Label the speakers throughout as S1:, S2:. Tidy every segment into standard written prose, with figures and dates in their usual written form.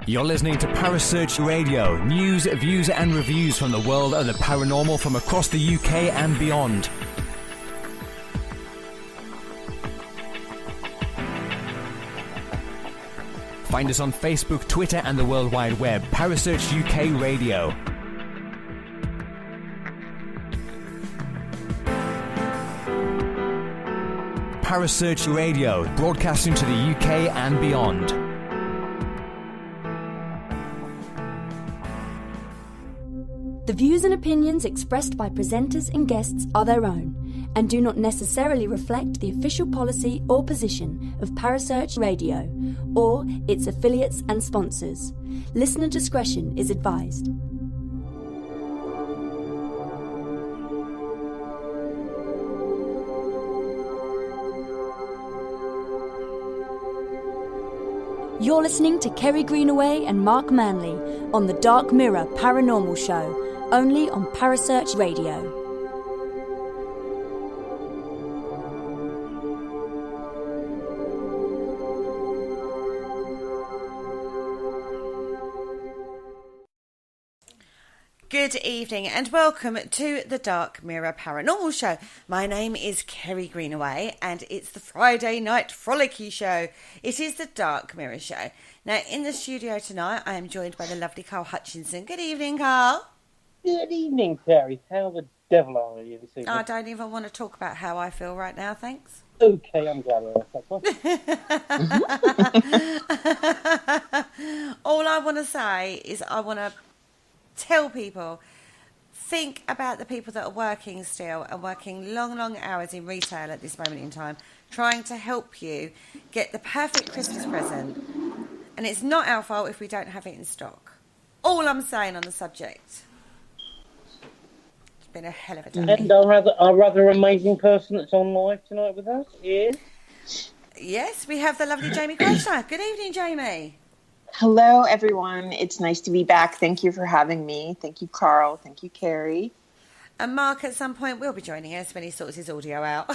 S1: You're listening to Parasearch Radio, news, views and reviews from the world of the paranormal from across the UK and beyond. Find us on Facebook, Twitter and the World Wide Web. Parasearch UK Radio. Parasearch Radio, broadcasting to the UK and beyond.
S2: The views and opinions expressed by presenters and guests are their own and do not necessarily reflect the official policy or position of Parasearch Radio or its affiliates and sponsors. Listener discretion is advised. You're listening to Kerry Greenaway and Mark Manley on the Dark Mirror Paranormal Show, only on Parasearch Radio.
S3: Good evening and welcome to the Dark Mirror Paranormal Show. My name is Kerry Greenaway and it's the Friday night frolicky show. It is the Dark Mirror Show. Now in the studio tonight I am joined by the lovely Carl Hutchinson. Good evening, Carl.
S4: Good evening, Kerry. How the devil are you this evening?
S3: I don't even want to talk about how I feel right now, thanks.
S4: Okay, I'm glad we're off that one.
S3: All I want to say is I want to tell people, think about the people that are working still and working long hours in retail at this moment in time, trying to help you get the perfect Christmas present. And it's not our fault if we don't have it in stock. All I'm saying on the subject. It's been a hell of a day.
S4: And our rather amazing person that's on live tonight with us is...
S3: Yes, we have the lovely Jamie Krashna. Good evening, Jamie.
S5: Hello, everyone. It's nice to be back. Thank you for having me. Thank you, Carl. Thank you, Kerry.
S3: And Mark, at some point, will be joining us when he sorts his audio out.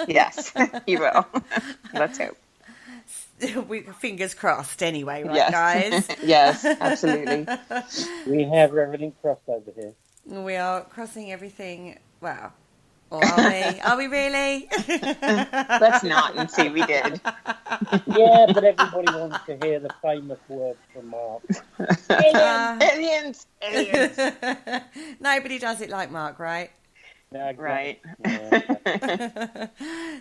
S5: Yes, he will. Let's hope.
S3: Fingers crossed, anyway, right,
S5: yes.
S3: Guys?
S5: Yes, absolutely.
S4: We have everything crossed over here.
S3: We are crossing everything, well... Or are we? Are we really?
S5: Let's not and see we did.
S4: Yeah, but everybody wants to hear the famous words from Mark.
S5: Aliens!
S3: Nobody does it like Mark, right?
S4: Yeah,
S5: right.
S4: Yeah.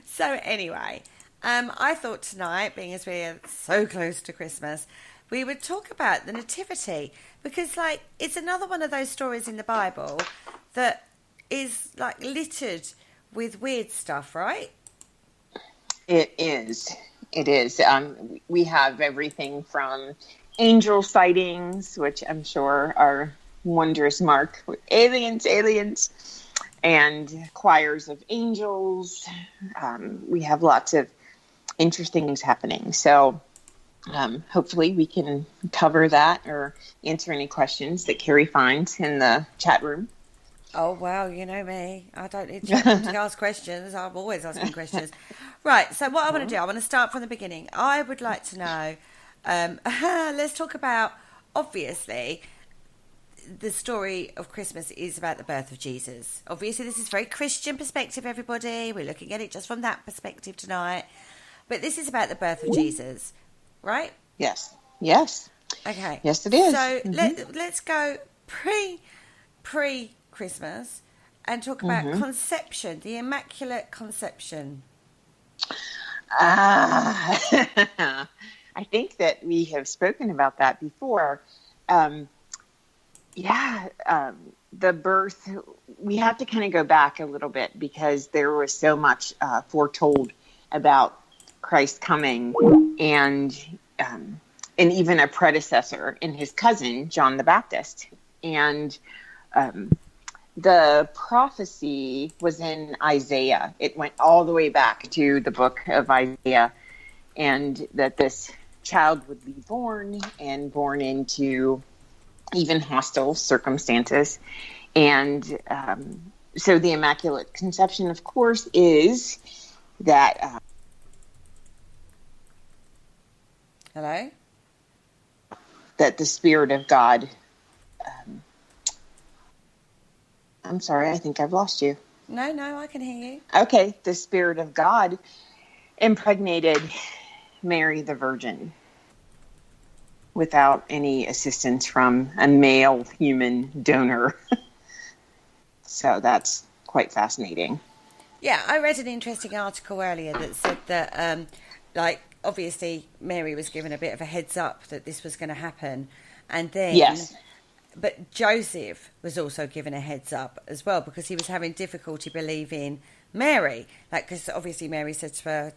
S3: So anyway, I thought tonight, being as we're so close to Christmas, we would talk about the Nativity. Because, like, it's another one of those stories in the Bible that is like littered with weird stuff, right?
S5: It is. We have everything from angel sightings, which I'm sure are wondrous, Mark. Aliens, and choirs of angels. We have lots of interesting things happening. So hopefully we can cover that or answer any questions that Kerry finds in the chat room.
S3: Oh, well, you know me. I don't need to ask questions. I'm always asking questions. Right, so what I want to do, I want to start from the beginning. I would like to know, let's talk about, obviously, the story of Christmas is about the birth of Jesus. Obviously, this is very Christian perspective, everybody. We're looking at it just from that perspective tonight. But this is about the birth of Jesus, right?
S5: Yes.
S3: Okay.
S5: Yes, it is.
S3: So let's go pre-Christmas and talk about conception, the Immaculate Conception.
S5: I think that we have spoken about that before. The birth, we have to kind of go back a little bit because there was so much foretold about Christ coming and even a predecessor in his cousin, John the Baptist. And the prophecy was in Isaiah. It went all the way back to the book of Isaiah, and that this child would be born into even hostile circumstances. And so the Immaculate Conception, of course, is that...
S3: Hello?
S5: That the Spirit of God... I'm sorry, I think I've lost you.
S3: No, I can hear you.
S5: Okay, the Spirit of God impregnated Mary the Virgin without any assistance from a male human donor. So that's quite fascinating.
S3: Yeah, I read an interesting article earlier that said that, obviously Mary was given a bit of a heads up that this was going to happen. And then...
S5: Yes.
S3: But Joseph was also given a heads up as well, because he was having difficulty believing Mary. Because obviously Mary said to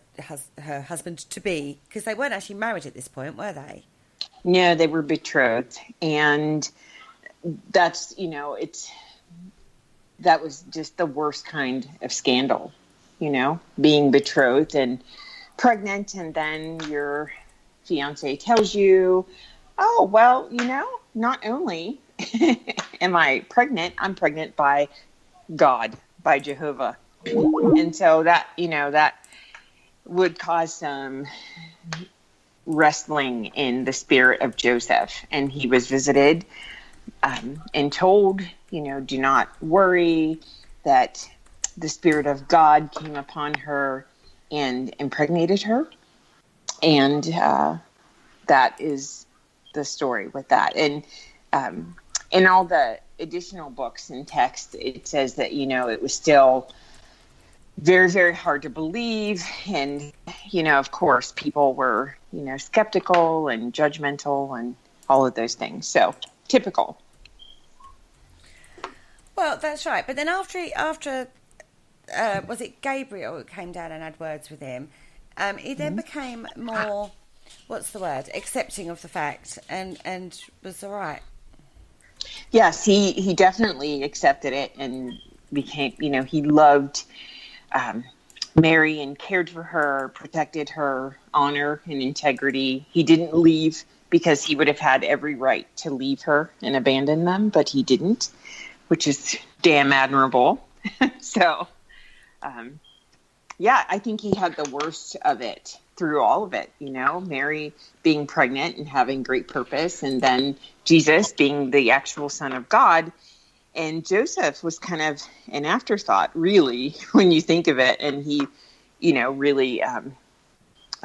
S3: her husband-to-be, because they weren't actually married at this point, were they?
S5: No, they were betrothed. And that's, that was just the worst kind of scandal, being betrothed and pregnant, and then your fiance tells you, oh, well, not only am I pregnant, I'm pregnant by God, by Jehovah. And so that, that would cause some wrestling in the spirit of Joseph. And he was visited and told, do not worry, that the Spirit of God came upon her and impregnated her. And that is the story with that. And in all the additional books and text, it says that, it was still very, very hard to believe. And, of course, people were, skeptical and judgmental and all of those things. So typical.
S3: Well, that's right. But then after was it Gabriel who came down and had words with him? He then became more, what's the word, accepting of the fact and was all right.
S5: Yes, he definitely accepted it and became, he loved Mary and cared for her, protected her honor and integrity. He didn't leave because he would have had every right to leave her and abandon them, but he didn't, which is damn admirable. So, I think he had the worst of it through all of it, Mary being pregnant and having great purpose, and then Jesus being the actual Son of God. And Joseph was kind of an afterthought, really, when you think of it. And he, really, I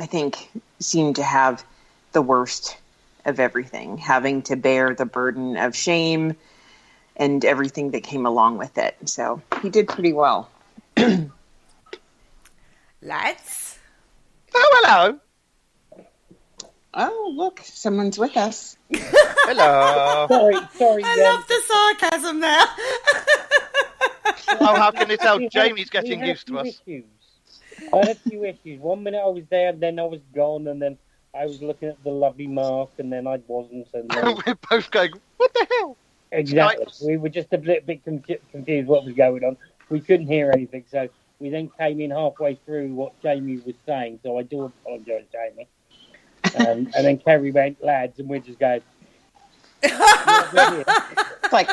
S5: think, seemed to have the worst of everything, having to bear the burden of shame and everything that came along with it. So he did pretty well.
S3: Lads?
S6: Oh, hello.
S5: Oh, look, someone's with us.
S6: Hello.
S4: Sorry.
S3: I love the sarcasm now.
S6: Oh, how can you tell? Jamie's getting used to us.
S4: Issues. I had a few issues. 1 minute I was there, then I was gone, and then I was looking at the lovely Mark, and then I wasn't. And then...
S6: We're both going, what the hell?
S4: Exactly.
S6: Nice.
S4: We were just a bit confused what was going on. We couldn't hear anything, so we then came in halfway through what Jamie was saying, so I do apologise, Jamie. And then Kerry went, lads, and we're just going...
S5: It's like,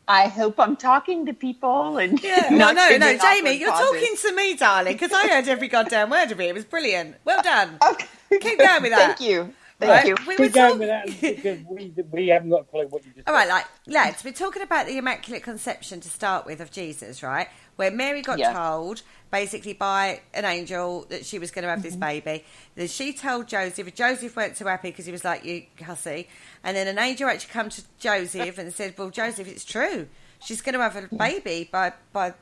S5: I hope I'm talking to people. And
S3: no, Jamie, you're talking to me, darling, because I heard every goddamn word of it. It was brilliant. Well done.
S5: Okay.
S3: Keep going with that.
S5: Thank you. Thank you.
S4: Keep going with that, because we haven't got a clue what you just said.
S3: All right, lads, we're talking about the Immaculate Conception to start with of Jesus, right? Where Mary got told, basically by an angel, that she was going to have this baby. Then she told Joseph. Joseph weren't too happy because he was like, you hussy. And then an angel actually come to Joseph and said, well, Joseph, it's true. She's going to have a baby by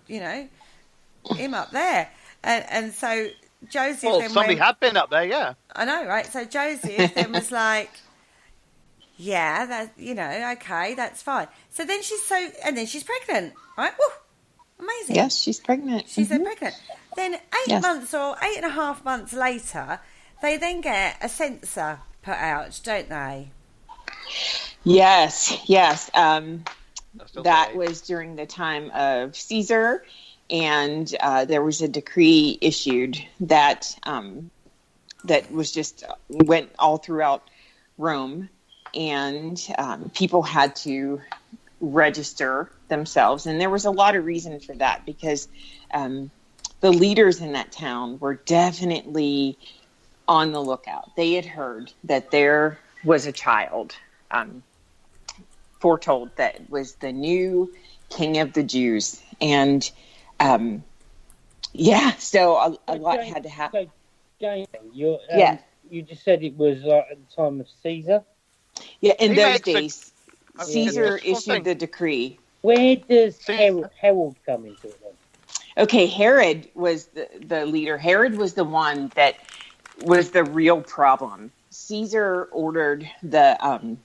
S3: him up there. And so Joseph then
S6: somebody had been up there, yeah.
S3: I know, right? So Joseph then was like, yeah, that, okay, that's fine. So then she's pregnant, right? Woo! Amazing.
S5: Yes, she's pregnant.
S3: She's then pregnant. Then 8 months or 8.5 months later, they then get a censor put out, don't they?
S5: Yes. That was during the time of Caesar, and there was a decree issued that was just went all throughout Rome, and people had to register themselves. And there was a lot of reason for that, because the leaders in that town were definitely on the lookout. They had heard that there was a child foretold that was the new king of the Jews. And so a lot had to happen.
S4: So, Jamie, you just said it was at the time of Caesar?
S5: Yeah, in
S6: He
S5: those
S6: makes a-
S5: days, Caesar issued the decree.
S4: Where does Herod come into it then?
S5: Okay, Herod was the leader. Herod was the one that was the real problem. Caesar ordered the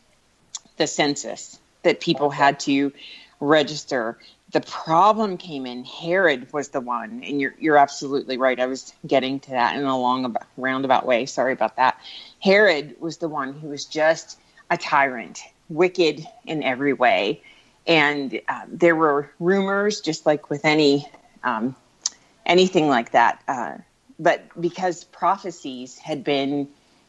S5: census that people had to register. The problem came in. Herod was the one, and you're absolutely right. I was getting to that in a roundabout way. Sorry about that. Herod was the one who was just a tyrant, wicked in every way. And there were rumors, just like with anything like that. But because prophecies had been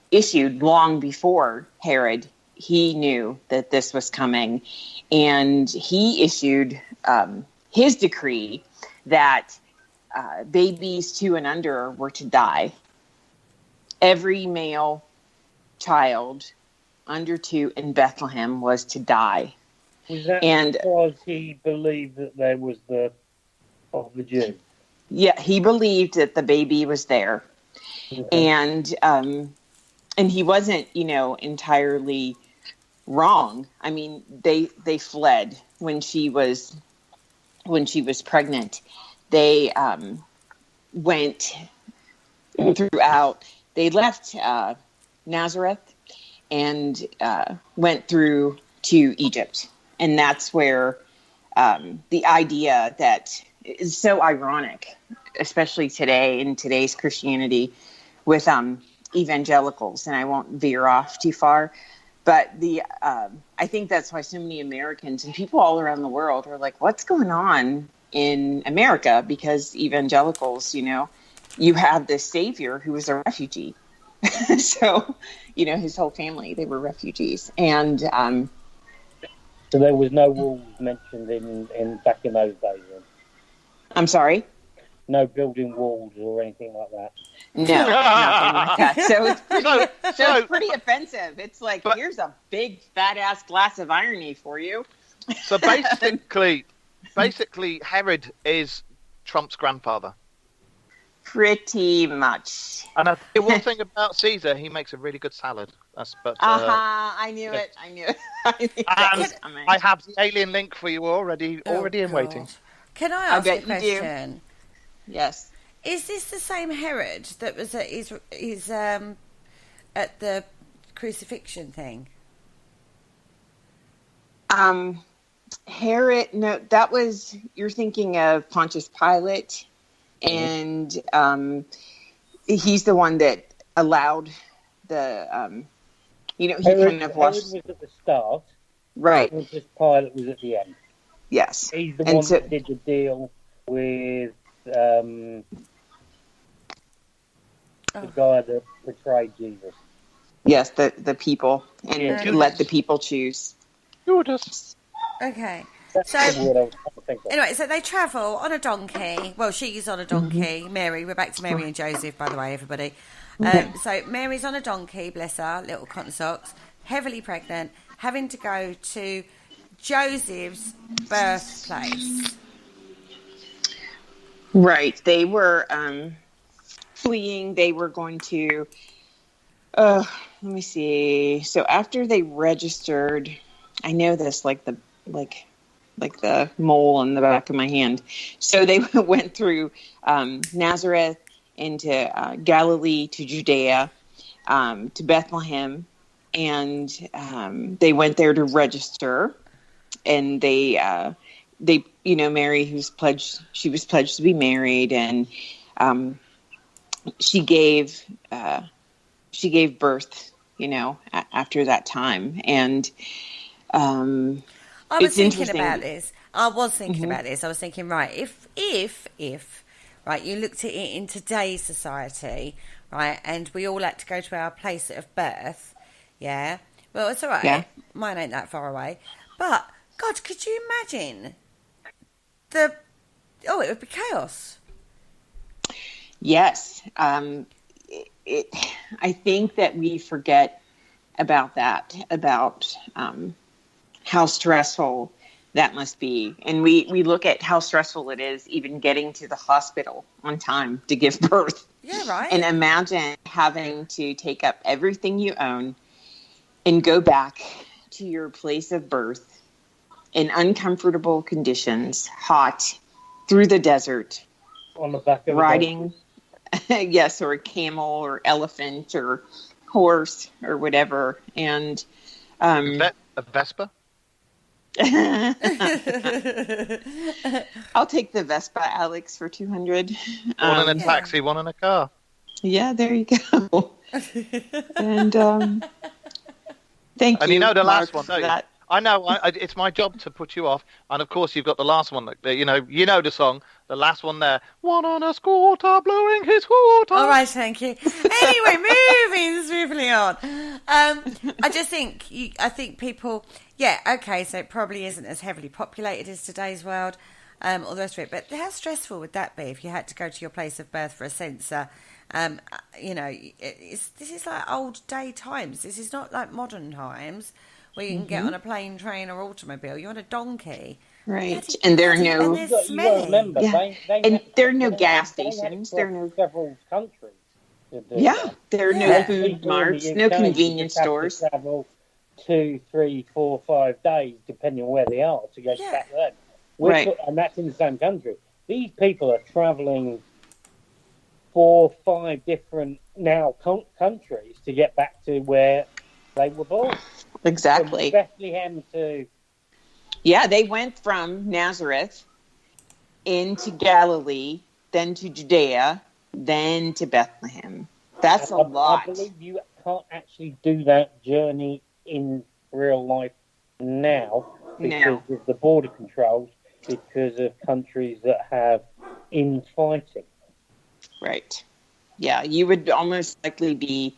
S5: issued long before Herod, he knew that this was coming. And he issued his decree that babies 2 and under were to die. Every male child under 2 in Bethlehem was to die.
S4: Was that because he believed that there was of the Jews?
S5: Yeah, he believed that the baby was there. Okay. And he wasn't, entirely wrong. I mean, they fled when she was pregnant. They went throughout. They left Nazareth and went through to Egypt. And that's where the idea that is so ironic, especially today in today's Christianity with evangelicals, and I won't veer off too far, but I think that's why so many Americans and people all around the world are like, what's going on in America? Because evangelicals, you have this savior who was a refugee. So, his whole family, they were refugees. And
S4: so there was no walls mentioned in back in those days then?
S5: I'm sorry?
S4: No building walls or anything like that?
S5: No, nothing like that. So it's pretty offensive. It's like, here's a big fat-ass glass of irony for you.
S6: So basically, Herod is Trump's grandfather.
S5: Pretty much.
S6: And I think one thing about Caesar, he makes a really good salad.
S5: I knew it. I knew it.
S6: I have the alien link for you already in waiting.
S3: Can I ask a question?
S5: Yes.
S3: Is this the same Herod that was at his at the crucifixion thing?
S5: Herod, no, that was, you're thinking of Pontius Pilate, and he's the one that allowed the, he kind of washed.
S4: Herod was at the start.
S5: Right.
S4: Pontius Pilate was at the end.
S5: Yes.
S4: He's the one that did the deal with the guy that betrayed Jesus.
S5: Yes, the people, and let the people choose.
S6: Judas.
S3: Okay. So anyway, so they travel on a donkey. Well, she's on a donkey. Mary, we're back to Mary and Joseph, by the way, everybody. So Mary's on a donkey, bless her, little cotton socks, heavily pregnant, having to go to Joseph's birthplace.
S5: Right. They were fleeing. They were going to, let me see. So after they registered, I know this like the mole on the back of my hand. So they went through Nazareth into Galilee to Judea to Bethlehem, and they went there to register. And they Mary, she was pledged to be married, and she gave birth, after that time. And I
S3: was thinking about this. I was thinking, right, if right, you looked at it in today's society, right, and we all had to go to our place of birth, yeah, Well, it's all right.
S5: Yeah.
S3: Mine ain't that far away. But, God, could you imagine it would be chaos.
S5: Yes. I think that we forget about that, about how stressful that must be. And we look at how stressful it is even getting to the hospital on time to give birth.
S3: Yeah, right.
S5: And imagine having to take up everything you own and go back to your place of birth in uncomfortable conditions, hot, through the desert,
S4: on the back of
S5: riding, yes, or a camel or elephant or horse or whatever. And
S6: A Vespa?
S5: I'll take the Vespa, Alex, for 200.
S6: One in a taxi, one in a car.
S5: Yeah, there you go. And thank you.
S6: And you know the last
S5: Mark,
S6: one, don't you?
S5: that.
S6: I know. It's my job to put you off. And of course, you've got the last one. You know the song. The last one there. One on a scooter blowing his water.
S3: All right, thank you. Anyway, moving swiftly on. I just think I think people. Yeah, okay. So it probably isn't as heavily populated as today's world. All the rest of it. But how stressful would that be if you had to go to your place of birth for a sensor? This is like old day times. This is not like modern times where you can get on a plane, train, or automobile. You're on a donkey.
S5: Right. And there are no...
S3: And they're smelly.
S4: Remember,
S5: Yeah. And there are no gas stations. There are no...
S4: several countries.
S5: Yeah. There are no food marts, no convenience stores.
S4: Travel 2, 3, 4, 5 days, depending on where they are, to go back to them.
S5: Right.
S4: And that's in the same country. These people are travelling 4, 5 different now countries to get back to where they were born.
S5: Exactly.
S4: From Bethlehem to...
S5: Yeah, they went from Nazareth into Galilee, then to Judea, then to Bethlehem. That's a lot.
S4: I believe you can't actually do that journey in real life now because of the border controls, because of countries that have infighting.
S5: Right. Yeah, you would almost likely be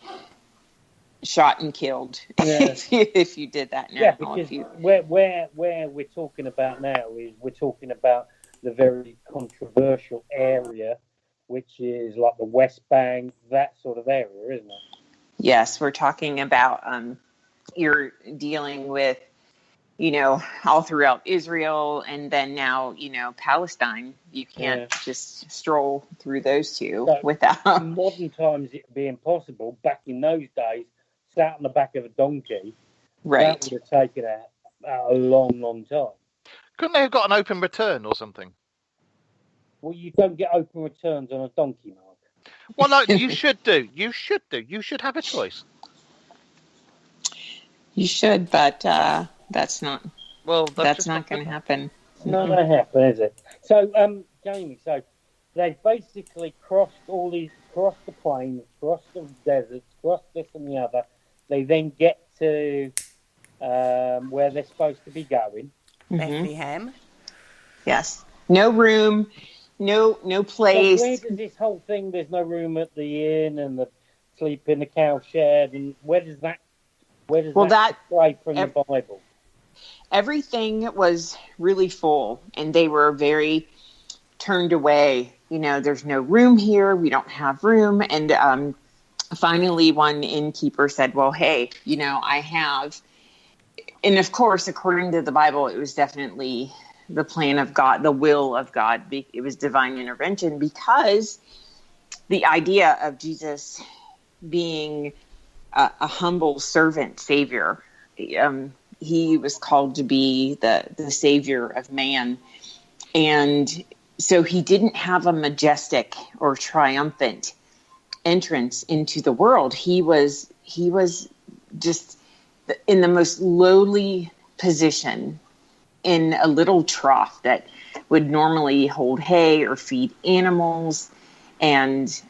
S5: shot and killed if you did that now.
S4: Yeah, because where we're talking about now is we're talking about the very controversial area, which is like the West Bank, that sort of area, isn't it?
S5: Yes, we're talking about you're dealing with, all throughout Israel, and then now, Palestine. You can't just stroll through those two without...
S4: In modern times, it'd be impossible. Back in those days, sat on the back of a donkey,
S5: right?
S4: That would have taken a long, long time.
S6: Couldn't they have got an open return or something?
S4: Well, you don't get open returns on a donkey, Mark.
S6: Well, no, you should do. You should do. You should have a choice.
S5: You should, but that's not.
S6: Well,
S5: that's not going to happen.
S4: It's not going to happen, is it? So, Jamie, they basically crossed the plains, crossed the deserts, crossed this and the other. They then get to where they're supposed to be going.
S3: Bethlehem.
S5: Yes. No room, no place.
S4: So where does this whole thing? There's no room at the inn, and the sleep in the cow shed, and where does that stray from the Bible?
S5: Everything was really full, and they were very turned away. There's no room here. We don't have room. And finally, one innkeeper said, well, hey, I have. And of course, according to the Bible, it was definitely the plan of God, the will of God. It was divine intervention, because the idea of Jesus being a humble servant savior, he was called to be the savior of man. And so he didn't have a majestic or triumphant entrance into the world. He was just in the most lowly position, in a little trough that would normally hold hay or feed animals. And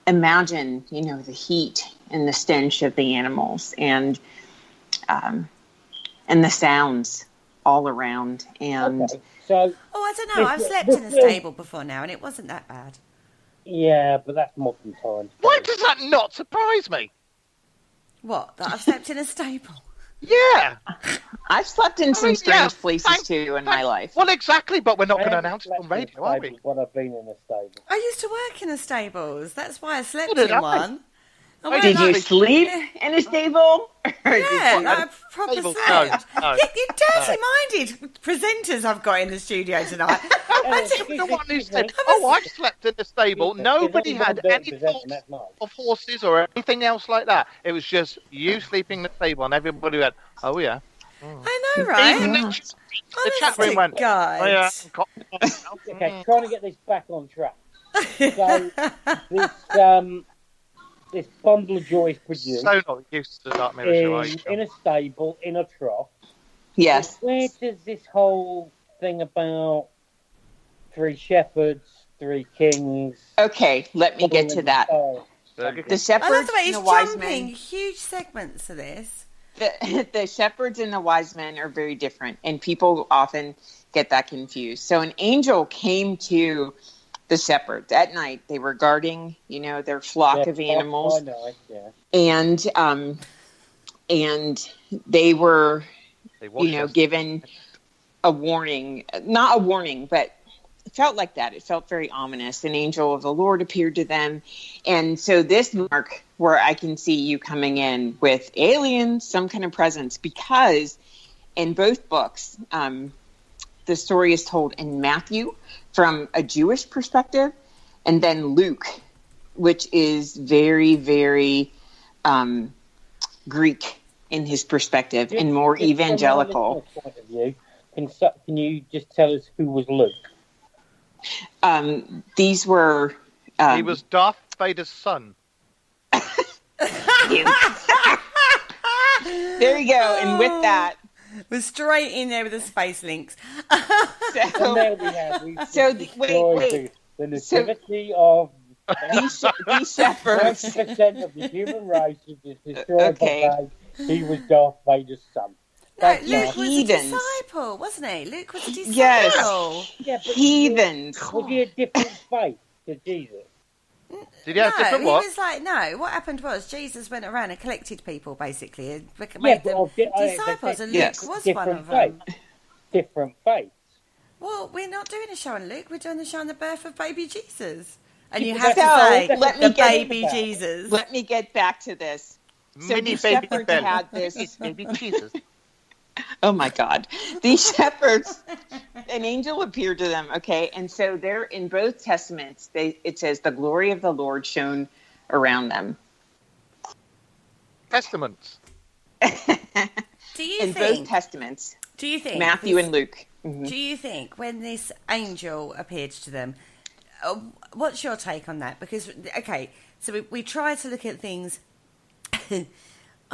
S5: imagine, the heat and the stench of the animals, and the sounds all around. And
S4: so,
S3: I don't know. I've slept in a stable before now, and it wasn't that bad.
S4: Yeah, but that's modern times.
S6: Why does that not surprise me?
S3: What? That I've slept in a stable?
S6: Yeah.
S5: I've slept in some strange places too in my life.
S6: Well, exactly, but we're not going to announce it
S4: slept
S6: on radio, are we?
S4: When I've been in a stable.
S3: I used to work in a stables. That's why I slept
S6: So did
S3: in
S6: I.
S3: one.
S5: Did you sleep in a stable?
S3: Yeah, I proper
S6: Stable,
S3: slept.
S6: no.
S3: You dirty-minded presenters I've got in the studio tonight.
S6: I'm the one who said, I slept in a stable. Nobody had any thoughts of horses or anything else like that. It was just you sleeping in the stable, and everybody went, oh, yeah.
S3: I know, right?
S6: Even the chat room went,
S3: God.
S6: oh, yeah.
S4: Okay, trying to get this back on track. So, this bundle of joy is produced
S6: So not used to the Dark Mirror show, are you?
S4: in a stable, in a trough.
S5: Yes.
S4: Where does this whole thing about 3 shepherds, 3 kings...
S5: Okay, let me get to that. The shepherds
S3: I love the way
S5: and
S3: he's
S5: the wise
S3: jumping
S5: men.
S3: huge segments of this.
S5: The shepherds and the wise men are very different, and people often get that confused. So an angel came to the shepherds at night. They were guarding, their flock of animals, and they were, given a warning. Not a warning, but it felt like that. It felt very ominous. An angel of the Lord appeared to them, and so this mark where I can see you coming in with aliens, some kind of presence, because in both books, the story is told in Matthew from a Jewish perspective, and then Luke, which is very, very Greek in his perspective and more evangelical.
S4: From a point of view, can you just tell us who was Luke?
S5: These were...
S6: he was Darth Vader's son.
S5: There you go, and with that...
S3: We're straight in there with the space links.
S4: And there we have.
S5: Wait.
S4: The nativity of
S5: these shepherds.
S4: 90% of the human race is destroyed by he was Darth Vader's son.
S3: No, Luke was
S5: Heathens.
S3: a disciple, wasn't he? Luke was a disciple.
S5: Yes.
S4: Yeah, but
S5: Heathens.
S4: Was he a different faith to Jesus?
S6: Did he have different what?
S3: He was like, no, what happened was Jesus went around and collected people, basically, and made them disciples, and Luke was one of them.
S4: Different faiths.
S3: Well, we're not doing a show on Luke, we're doing a show on the birth of baby Jesus. And you
S4: So,
S3: have to say,
S5: let me
S3: the baby Jesus.
S5: Let me get back to this. So
S6: Mini
S5: these
S6: baby
S5: shepherds
S6: Ben.
S5: had this...
S6: Baby Jesus.
S5: Oh my God. These shepherds, an angel appeared to them, okay? And so they're in both testaments, it says the glory of the Lord shone around them.
S6: Testaments.
S3: Do you
S5: In
S3: think,
S5: both testaments,
S3: this,
S5: Matthew and Luke. Mm-hmm.
S3: Do you think when this angel appeared to them, what's your take on that? Because, okay, so we try to look at things...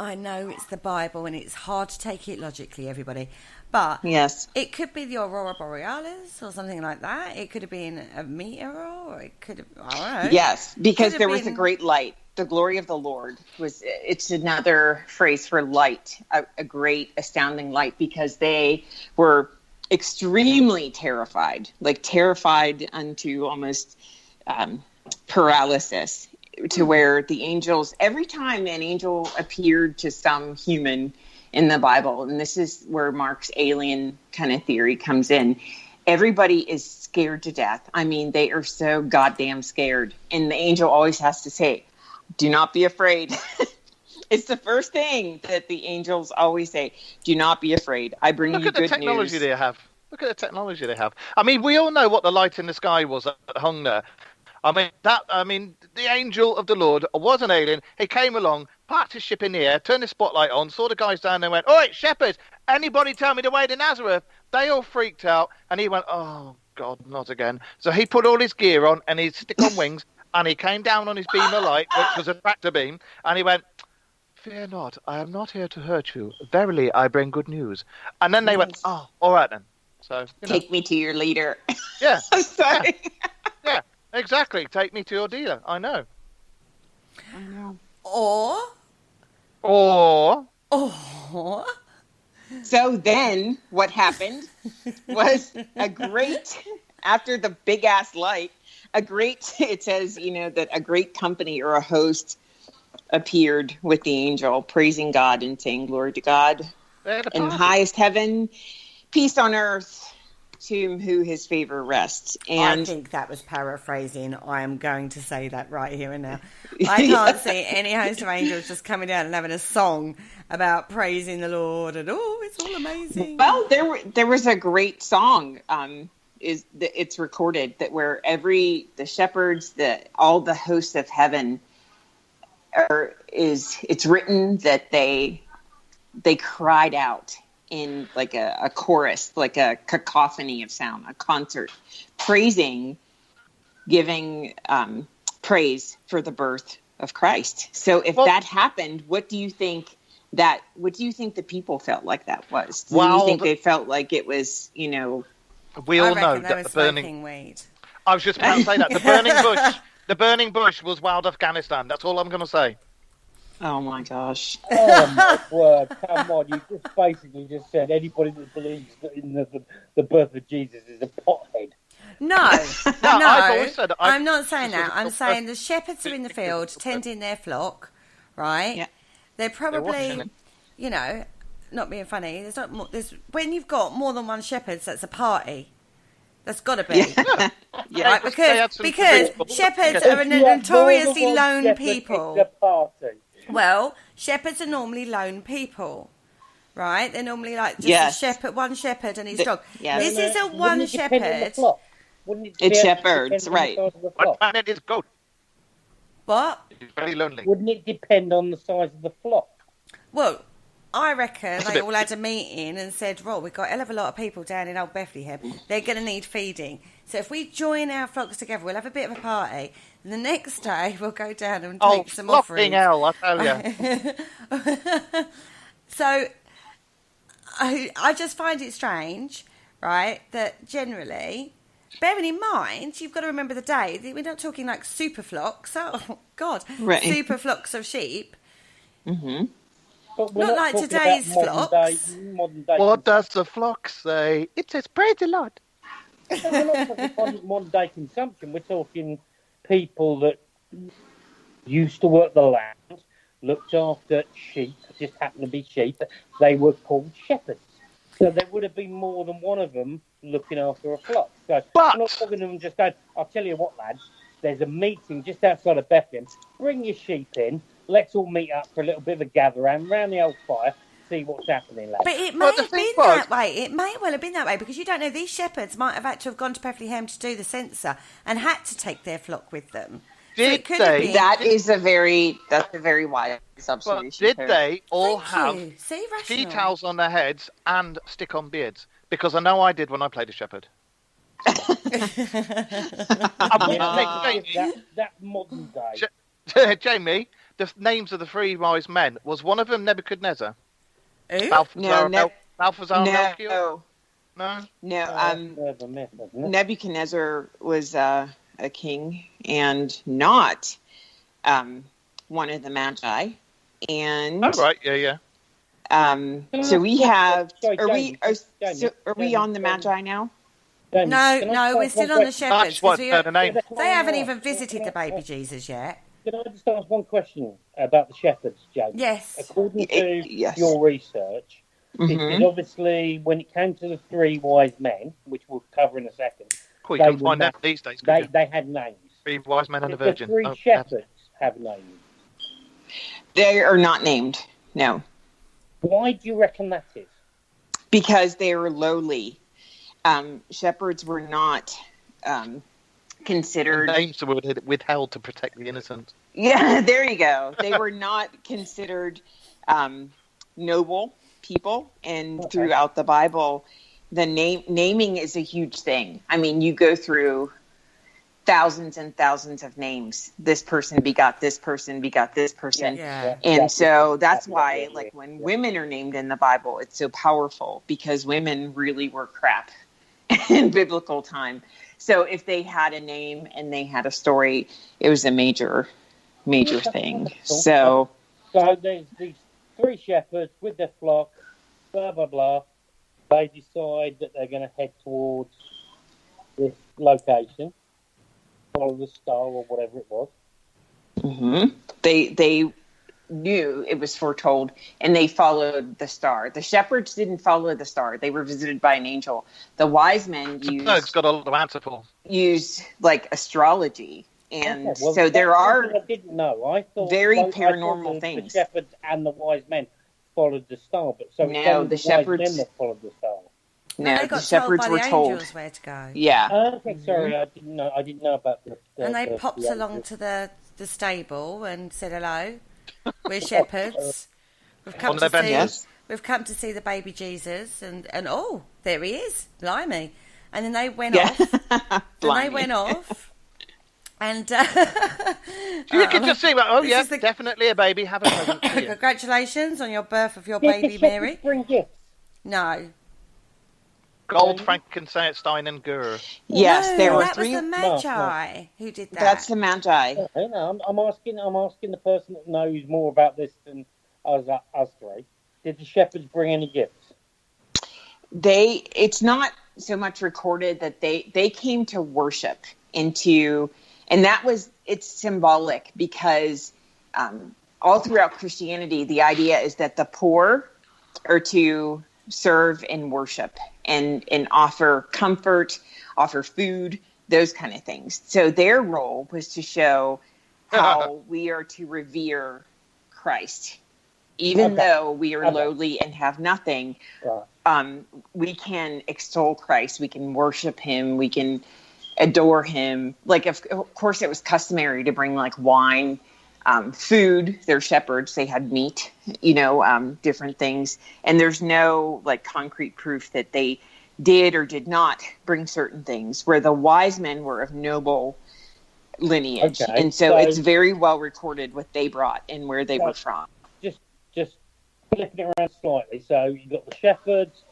S3: I know it's the Bible and it's hard to take it logically, everybody. But
S5: yes,
S3: it could be the Aurora Borealis or something like that. It could have been a meteor, or it could have, I don't know.
S5: Yes, because there was a great light. The glory of the Lord it's another phrase for light, a great, astounding light, because they were extremely terrified unto almost paralysis. To where the angels, every time an angel appeared to some human in the Bible, and this is where Mark's alien kind of theory comes in, everybody is scared to death. I mean, they are so goddamn scared. And the angel always has to say, do not be afraid. It's the first thing that the angels always say. Do not be afraid. I bring you good news.
S6: Look at the technology they have. Look at the technology they have. I mean, we all know what the light in the sky was that hung there. I mean, the angel of the Lord was an alien. He came along, parked his ship in the air, turned the spotlight on, saw the guys down there and went, "Oi, shepherds, anybody tell me the way to Nazareth?" They all freaked out, and he went, "Oh, God, not again." So he put all his gear on and his stick-on wings, and he came down on his beam of light, which was a tractor beam, and he went, "Fear not, I am not here to hurt you. Verily, I bring good news." And then they went, "Oh, all right then." So
S5: take me to your leader.
S6: Yeah.
S5: I'm sorry.
S6: Yeah. Exactly. Take me to your dealer. I know.
S3: Or.
S5: So then what happened was after the big ass light, it says, that a great company or a host appeared with the angel, praising God and saying, "Glory to God in highest heaven, peace on earth, to who his favor rests. And
S3: I think that was paraphrasing. I am going to say that right here and now. I can't see any host of angels just coming down and having a song about praising the Lord and it's all amazing.
S5: Well, there was a great song. It's recorded that where the shepherds, all the hosts of heaven it's written that they cried out in like a chorus, like a cacophony of sound, a concert, giving praise for the birth of Christ. So if that happened, what do you think the people felt like that was? Do you think they felt like it was,
S6: we all know that the burning
S3: weed.
S6: I was just about to say that the burning bush was wild Afghanistan. That's all I'm going to say.
S5: Oh my gosh!
S4: Oh my word! Come on! You just basically just said anybody that believes that in the birth of Jesus is a pothead.
S3: No,
S6: I've always said
S3: I'm not saying that. I'm saying the shepherds are in the field tending their flock, right?
S5: Yeah.
S3: They're probably, not being funny. When you've got more than one shepherds, that's a party. That's got to be.
S5: Yeah.
S3: Right, because shepherds are notoriously lone people. Well, shepherds are normally lone people, right? They're normally like just one shepherd and his dog.
S5: Yeah.
S3: This is a one shepherd.
S5: It's shepherds, right?
S6: What planet is goat?
S3: What?
S6: It's very lonely.
S4: Wouldn't it depend on the size of the flock?
S3: Well, I reckon they all had a meeting and said, "Well, we've got a hell of a lot of people down in old Bethlehem. They're going to need feeding. So if we join our flocks together, we'll have a bit of a party. And the next day, we'll go down and take some offerings."
S6: Hell, I tell you.
S3: So I just find it strange, right, that generally, bearing in mind, you've got to remember the day. We're not talking like super flocks. Oh, God.
S5: Right.
S3: Super flocks of sheep.
S5: Mm-hmm.
S4: But
S3: Not like today's flocks.
S4: Modern day
S6: What does the flock say? It says, praise the Lord.
S4: We're not talking modern day consumption. We're talking people that used to work the land, looked after sheep, just happened to be sheep. They were called shepherds. So there would have been more than one of them looking after a flock. So I'm not talking to them just going, "I'll tell you what, lads, there's a meeting just outside of Bethlehem. Bring your sheep in. Let's all meet up for a little bit of a gather around the old fire, see what's happening, lads."
S3: But it may have been that way. It may well have been that way because you don't know. These shepherds might have had to have gone to Bethlehem to do the census and had to take their flock with them.
S6: Did they?
S5: That's a very wise observation.
S6: Did they all have
S3: tea
S6: towels on their heads and stick-on beards? Because I know I did when I played a shepherd.
S4: That modern day.
S6: Jamie, the names of the three wise men, was one of them Nebuchadnezzar?
S3: Who?
S6: Balthazar, Melchior? No.
S5: Nebuchadnezzar was a king and not one of the Magi. And so we have. Are we on the Magi now?
S3: No, we're still on the shepherds. They haven't even visited the baby Jesus yet.
S4: Can I just ask one question about the shepherds, Jamie?
S3: Yes.
S4: According to your research, it obviously, when it came to the three wise men, which we'll cover in a second,
S6: you can find that these days.
S4: They had names.
S6: Three wise men and a virgin.
S4: The three shepherds have names.
S5: They are not named, no.
S4: Why do you reckon that is?
S5: Because they were lowly. Shepherds were not considered...
S6: Names were withheld to protect the innocent.
S5: Yeah, there you go. They were not considered noble people. And throughout the Bible, the naming is a huge thing. I mean, you go through thousands and thousands of names. This person begot this person, begot this person. And so that's why, like, when women are named in the Bible, it's so powerful because women really were crap in biblical time. So if they had a name and they had a story, it was a major thing. So
S4: there's these three shepherds with their flock, blah, blah, blah. They decide that they're going to head towards this location, follow the star or whatever it was.
S5: Mm-hmm. They knew it was foretold, and they followed the star. The shepherds didn't follow the star. They were visited by an angel. The wise men use like astrology. And so there are
S4: I didn't know. I thought
S5: very paranormal things.
S4: The shepherds and the wise men followed the star, but so
S5: no, the shepherds
S4: wise men that followed the star.
S5: No,
S3: they got
S5: the shepherds
S3: told by
S5: were
S3: the
S5: told
S3: angels where to go.
S5: Yeah.
S4: Okay, sorry, I didn't know about the
S3: and they popped along to the stable and said hello. We're shepherds. We've come to see the baby Jesus, and oh, there he is, blimey! And then they went off. And
S6: you can just see, definitely a baby. Have a present.
S3: Congratulations on your birth of your baby, Mary.
S4: Bring gifts?
S3: No.
S6: Gold, frankincense, and myrrh.
S5: Yes, there were 3.
S3: That was the Magi who did that.
S5: That's the Magi.
S4: I'm asking the person that knows more about this than us three. Did the shepherds bring any gifts?
S5: It's not so much recorded that they came to worship into, and it's symbolic because all throughout Christianity, the idea is that the poor are to serve and worship and offer comfort, offer food, those kind of things. So their role was to show how we are to revere Christ. Even though we are lowly and have nothing, we can extol Christ. We can worship him. We can adore him. Like, of course, it was customary to bring like wine, food. They're shepherds. They had meat, different things. And there's no like concrete proof that they did or did not bring certain things, where the wise men were of noble lineage. Okay. And so it's very well recorded what they brought and where they were from.
S4: Just flipping it around slightly. So you got the shepherds,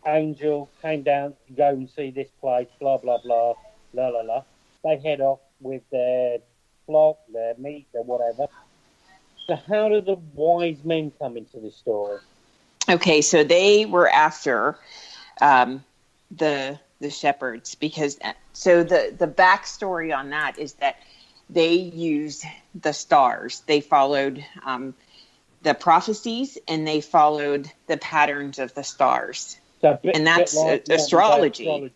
S4: angel came down to go and see this place, blah, blah, blah, la, la, la. They head off with their flock, their meat, their whatever. So how do the wise men come into this story?
S5: Okay, so they were after the shepherds, because so the backstory on that is that they used the stars. They followed the prophecies, and they followed the patterns of the stars. And that's astrology.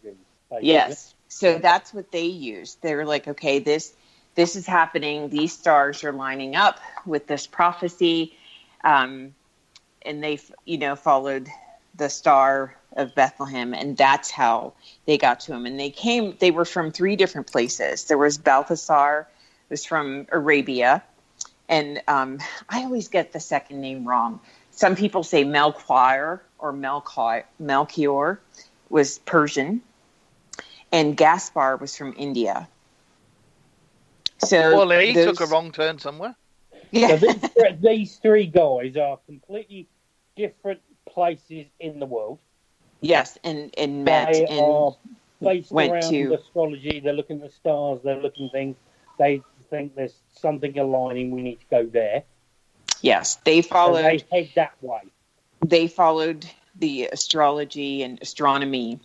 S5: Yes. So that's what they used. They were like, okay, this is happening. These stars are lining up with this prophecy. And they, followed the star of Bethlehem, and that's how they got to him. And they were from 3 different places. There was Balthasar, who was from Arabia. And I always get the second name wrong. Some people say Melchior or Melchior was Persian, and Gaspar was from India. So
S6: he took a wrong turn somewhere.
S5: Yeah.
S4: So these 3 guys are completely different places in the world.
S5: Yes, and met
S4: they
S5: and
S4: are based
S5: went
S4: around
S5: to
S4: astrology. They're looking at the stars. They're looking at things. They think there's something aligning. We need to go there.
S5: Yes, they followed.
S4: So they head that way.
S5: They followed the astrology and astronomy.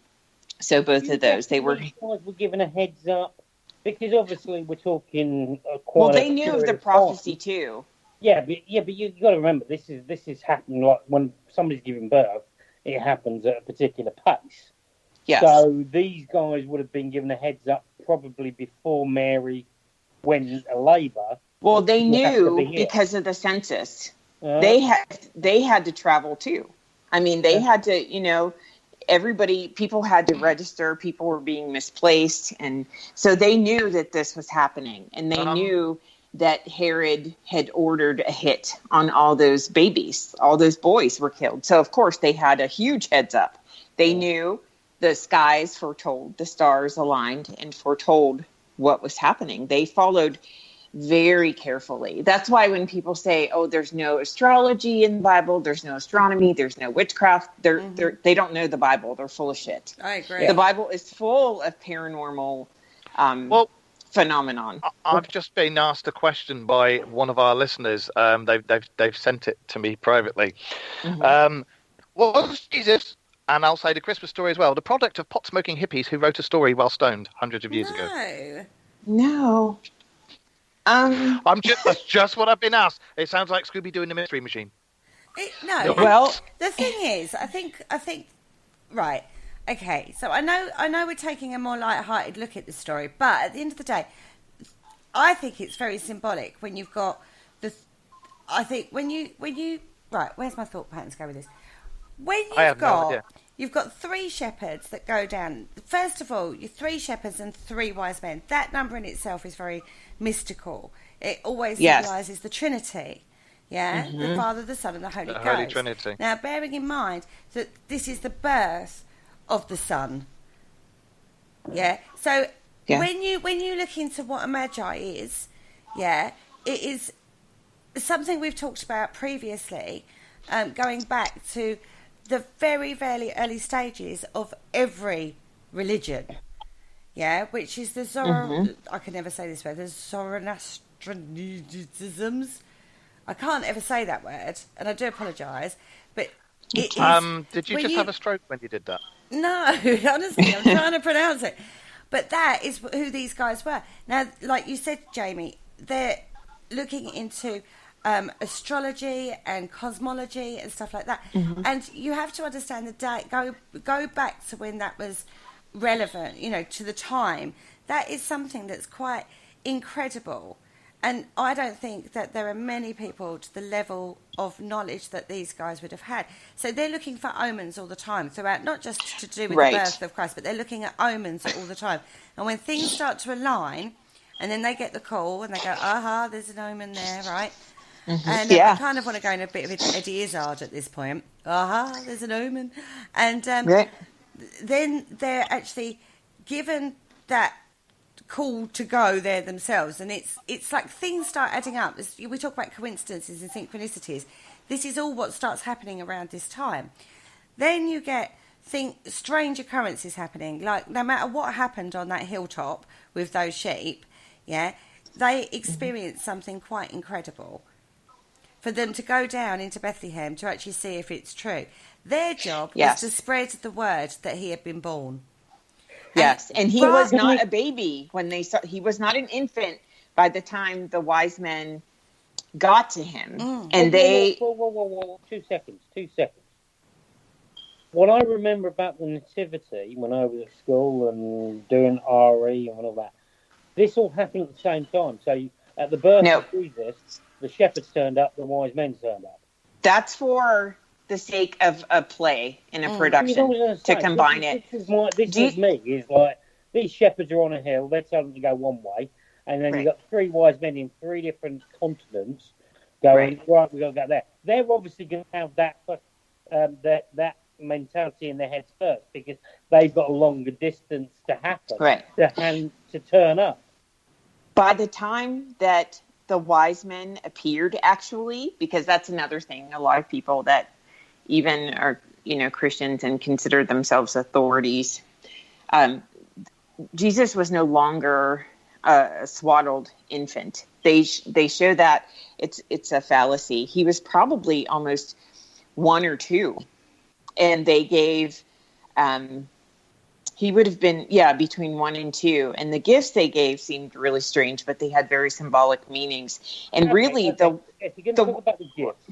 S5: So both of those, they were.
S4: These guys were given a heads up, because obviously we're talking.
S5: Well, they knew of the prophecy too.
S4: Yeah, but you got to remember this is happening like when somebody's giving birth. It happens at a particular pace.
S5: Yes.
S4: So these guys would have been given a heads up probably before Mary went into labour.
S5: Well, they knew because of the census. They had to travel too. I mean, they had to, people had to register. People were being misplaced. And so they knew that this was happening. And they knew that Herod had ordered a hit on all those babies. All those boys were killed. So, of course, they had a huge heads up. They knew the skies foretold, the stars aligned and foretold what was happening. They followed very carefully. That's why when people say, oh, there's no astrology in the Bible, there's no astronomy, there's no witchcraft, they don't know the Bible. They're full of shit.
S3: I agree.
S5: The Bible is full of paranormal phenomenon.
S6: I've just been asked a question by one of our listeners. They've sent it to me privately. Was Jesus, and I'll say the Christmas story as well, the product of pot-smoking hippies who wrote a story while stoned hundreds of years ago?
S5: No.
S6: That's just what I've been asked. It sounds like Scooby-Doo and the Mystery Machine.
S3: Well, the thing is, I think, right, okay. So I know we're taking a more light-hearted look at the story, but at the end of the day, I think it's very symbolic when you've got I think when you right, where's my thought patterns go with this? When you've got 3 shepherds that go down. First of all, you're 3 shepherds and 3 wise men. That number in itself is very mystical. It always symbolises the Trinity. Yeah, the Father, the Son, and the Holy Ghost.
S6: Holy Trinity.
S3: Now, bearing in mind that this is the birth of the Son. Yeah. So when you look into what a magi is, it is something we've talked about previously, going back to the very, very early stages of every religion. Yeah, which is the I can never say this word. The Zoroastrianisms. I can't ever say that word, and I do apologise, but it is...
S6: Did you just have a stroke when you did that?
S3: No, honestly, I'm trying to pronounce it. But that is who these guys were. Now, like you said, Jamie, they're looking into astrology and cosmology and stuff like that. And you have to understand the date, go back to when that was relevant, to the time. That is something that's quite incredible. And I don't think that there are many people to the level of knowledge that these guys would have had. So they're looking for omens all the time throughout, not just to do with the birth of Christ, but they're looking at omens all the time. And when things start to align, and then they get the call and they go, there's an omen there, right? And I kind of want to go in a bit of Eddie Izzard at this point. There's an omen. And then they're actually given that call to go there themselves, and it's like things start adding up. We talk about coincidences and synchronicities. This is all what starts happening around this time. Then you get strange occurrences happening, like no matter what happened on that hilltop with those sheep, they experience something quite incredible. For them to go down into Bethlehem to actually see if it's true, their job was to spread the word that he had been born.
S5: Yes, and he was not a baby when they saw. He was not an infant by the time the wise men got to him, and they.
S4: Whoa. 2 seconds. What I remember about the nativity when I was at school and doing RE and all that, this all happened at the same time. So at the birth of Jesus, the shepherds turned up, the wise men turned up.
S5: That's for the sake of a play in a production to combine it.
S4: This is me. It's like these shepherds are on a hill. They're telling them to go one way, and then you've got 3 wise men in 3 different continents going, right, we've got to go there. They're obviously going to have that mentality in their heads first because they've got a longer distance to happen, to turn up.
S5: By the time that the wise men appeared, actually, because that's another thing, a lot of people that even are, Christians and consider themselves authorities. Jesus was no longer a swaddled infant. They show that it's a fallacy. He was probably almost 1 or 2, and they gave. He would have been between 1 and 2, and the gifts they gave seemed really strange, but they had very symbolic meanings. And if you're going to talk about the gifts,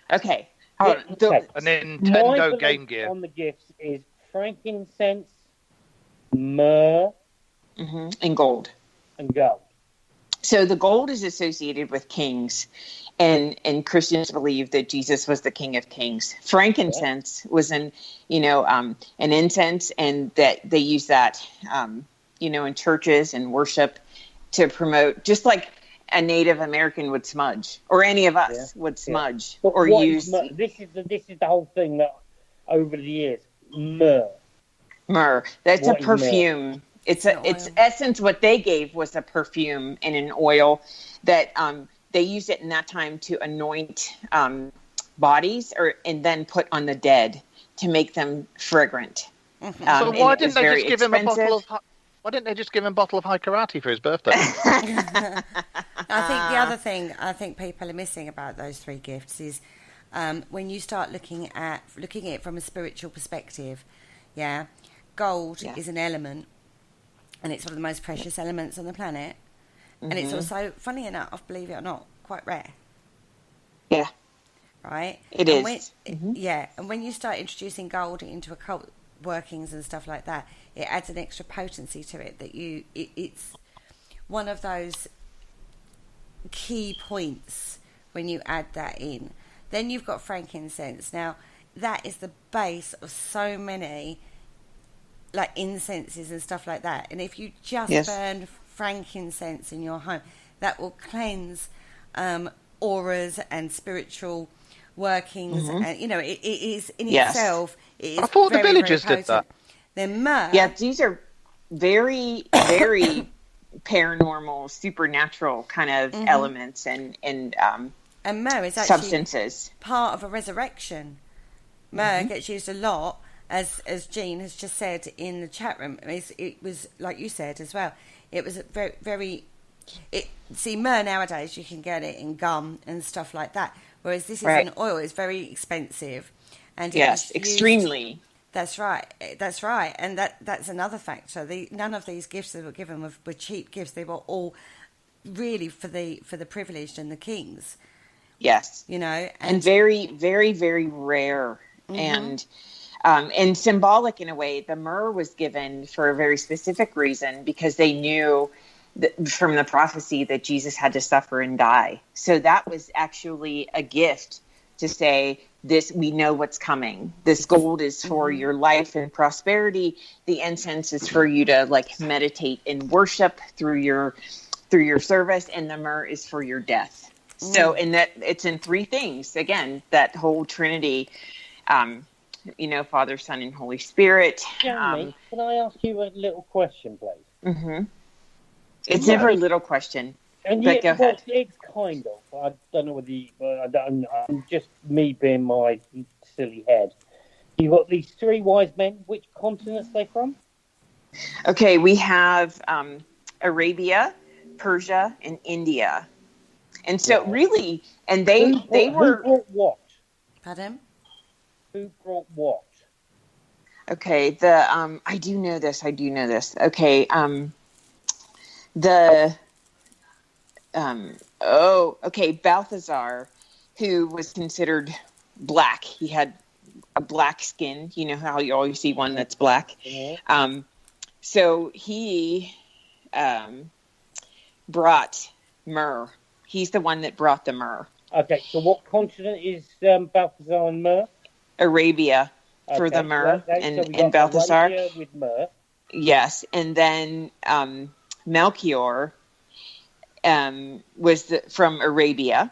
S6: a Nintendo Game Gear.
S4: On the gifts is frankincense, myrrh,
S5: and gold.
S4: So
S5: the gold is associated with kings, and Christians believe that Jesus was the King of Kings. Frankincense was an incense, and that they use that in churches and worship to promote, just like a Native American would smudge, or any of us would smudge, or use.
S4: This is the whole thing that over the years, myrrh.
S5: That's a perfume. Myrrh? It's essence. What they gave was a perfume and an oil that they used it in that time to anoint bodies, and then put on the dead to make them fragrant.
S6: So why didn't they just give him a bottle of? Why didn't they just give him a bottle of high karate for his birthday?
S3: I think the other thing I think people are missing about those 3 gifts is when you start looking at it from a spiritual perspective. Gold is an element, and it's one of the most precious elements on the planet. And it's also, funny enough, believe it or not, quite rare.
S5: Yeah.
S3: Right?
S5: It is.
S3: Yeah. And when you start introducing gold into occult workings and stuff like that, it adds an extra potency to it that it's one of those key points when you add that in. Then you've got frankincense. Now, that is the base of so many like incenses and stuff like that. And if you just burn frankincense in your home, that will cleanse auras and spiritual workings. And, you know, it is in itself. It is
S6: I thought
S3: very,
S6: the villagers
S3: very
S6: did that.
S3: Then myrrh.
S5: Yeah, these are very, very paranormal, supernatural kind of elements and
S3: myrrh is actually
S5: substances.
S3: part of a resurrection. Myrrh gets used a lot, as Jean has just said in the chat room. It was like you said as well. It was very, very. See, myrrh nowadays you can get it in gum and stuff like that, whereas this is an oil. It's very expensive, and
S5: extremely.
S3: That's right. That's right, and that's another factor. None of these gifts that were given were cheap gifts. They were all really for the privileged and the kings.
S5: Yes,
S3: you know,
S5: and very, very, very rare and symbolic in a way. The myrrh was given for a very specific reason because they knew from the prophecy that Jesus had to suffer and die. So that was actually a gift to say, this, we know what's coming. This gold is for your life and prosperity. The incense is for you to like meditate and worship through your service, and the myrrh is for your death. So, and that it's in three things. Again, that whole Trinity, you know, Father, Son, and Holy Spirit.
S4: Jamie, can I ask you a little question, please?
S5: It's never a little question.
S4: And
S5: but go ahead.
S4: It's kind of. I don't know whether I'm just me being my silly head. You've got these three wise men. Which continents are they from?
S5: Okay, we have Arabia, Persia, and India. And so really, and they were...
S4: Who brought what?
S3: Pardon?
S4: Who brought what?
S5: Okay, I do know this. Okay, Balthazar, who was considered black. He had a black skin. You know how you always see one that's black? So he brought myrrh. He's the one that brought the myrrh.
S4: Okay, so what continent is Balthazar and myrrh?
S5: Arabia for the myrrh and Balthazar.
S4: Arabia with myrrh.
S5: Yes, and then Melchior was from Arabia.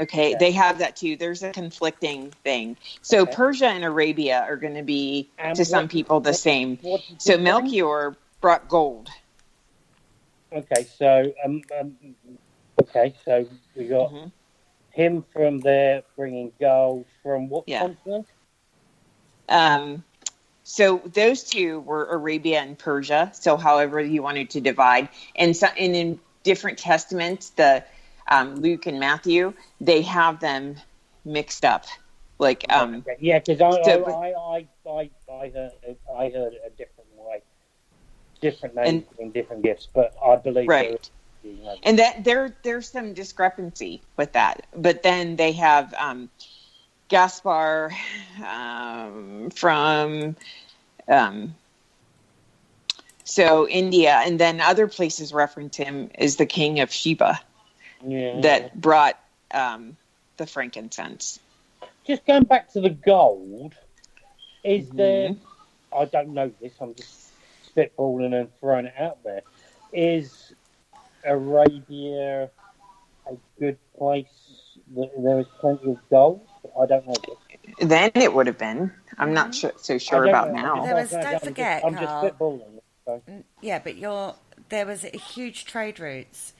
S5: Okay, they have that too. There's a conflicting thing. So Persia and Arabia are going to be, to some people, the same. So Melchior brought gold.
S4: Okay, so we got him from there bringing gold from what continent?
S5: So those two were Arabia and Persia. So however you wanted to divide, and in different testaments, the Luke and Matthew, they have them mixed up. Like
S4: yeah, because I heard it a different way, different names and different gifts, but I believe
S5: and that there's some discrepancy with that. But then they have Gaspar from so India, and then other places reference him as the king of Sheba that brought the frankincense.
S4: Just going back to the gold, is there, I don't know this, I'm just spitballing and throwing it out there, is Arabia a good place that there is plenty of gold? I don't know this.
S5: Then it would have been. I'm not so sure about now.
S3: Don't forget,
S4: I'm just spitballing. So.
S3: Yeah, but there was a huge trade routes.